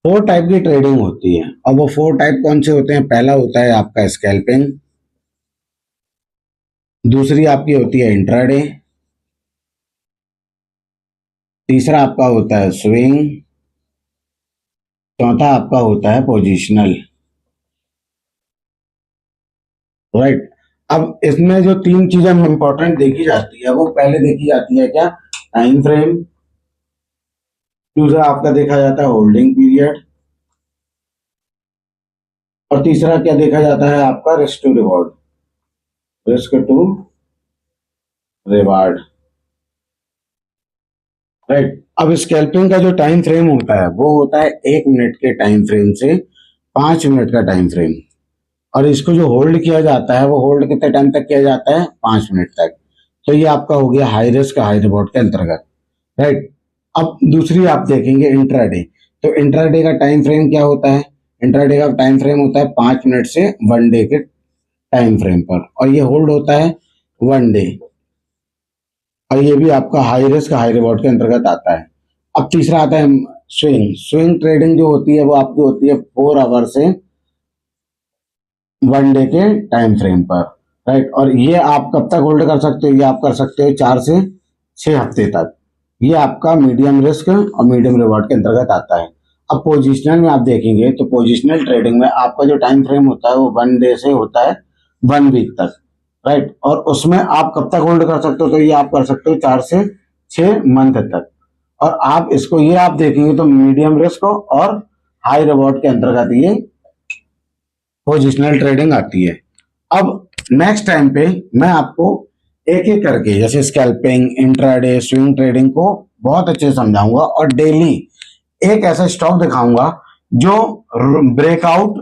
Four type की trading होती है। अब वो फोर टाइप कौन से होते हैं? पहला होता है आपका स्कैल्पिंग, दूसरी आपकी होती है इंट्राडे, तीसरा आपका होता है स्विंग, चौथा आपका होता है पोजिशनल। राइट। अब इसमें जो तीन चीजें इंपॉर्टेंट देखी जाती है, वो पहले देखी जाती है क्या? Time frame. दूसरा आपका देखा जाता है होल्डिंग पीरियड, और तीसरा क्या देखा जाता है आपका? Risk to reward, risk to reward. Right. अब स्कैल्पिंग का जो टाइम फ्रेम होता है वो होता है 1 मिनट के टाइम फ्रेम से 5 मिनट का टाइम फ्रेम। और इसको जो होल्ड किया जाता है वो होल्ड कितने टाइम तक किया जाता है? 5 मिनट तक। तो ये आपका हो गया हाई रिस्क हाई रिवॉर्ड के अंतर्गत। राइट। अब दूसरी आप देखेंगे इंट्राडे। तो इंट्राडे का टाइम फ्रेम क्या होता है? इंट्राडे का टाइम फ्रेम होता है 5 मिनट से 1 डे के टाइम फ्रेम पर, और ये होल्ड होता है 1 डे। और ये भी आपका हाई रिस्क हाई रिवॉर्ड के अंतर्गत आता है। अब तीसरा आता है स्विंग। स्विंग ट्रेडिंग जो होती है वो आपकी होती है 4 आवर से 1 डे के टाइम फ्रेम पर। राइट। और ये आप कब तक होल्ड कर सकते हो? ये आप कर सकते हो 4 से 6 हफ्ते तक। ये आपका मीडियम रिस्क और मीडियम रिवॉर्ड के अंतर्गत आता है। अब पोजिशनल में आप देखेंगे तो पोजिशनल ट्रेडिंग में आपका जो टाइम फ्रेम होता है वो 1 डे से होता है 1 वीक तक। राइट। और उसमें आप कब तक होल्ड कर सकते हो? तो ये आप कर सकते हो 4 से 6 मंथ तक। और आप इसको ये आप देखेंगे तो मीडियम रिस्क और हाई रिवॉर्ड के अंतर्गत ये पोजिशनल ट्रेडिंग आती है। अब नेक्स्ट टाइम पे मैं आपको एक एक करके, जैसे स्कैल्पिंग, इंट्राडे, स्विंग ट्रेडिंग को बहुत अच्छे से समझाऊंगा, और डेली एक ऐसा स्टॉक दिखाऊंगा जो ब्रेकआउट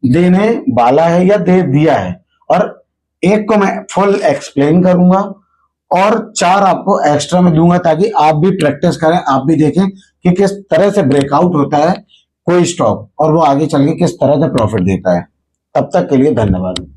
देने वाला है या दे दिया है, और एक को मैं फुल एक्सप्लेन करूंगा और 4 आपको एक्स्ट्रा में दूंगा, ताकि आप भी प्रैक्टिस करें, आप भी देखें कि किस तरह से ब्रेकआउट होता है कोई स्टॉक और वो आगे चल के किस तरह से प्रॉफिट देता है। तब तक के लिए धन्यवाद।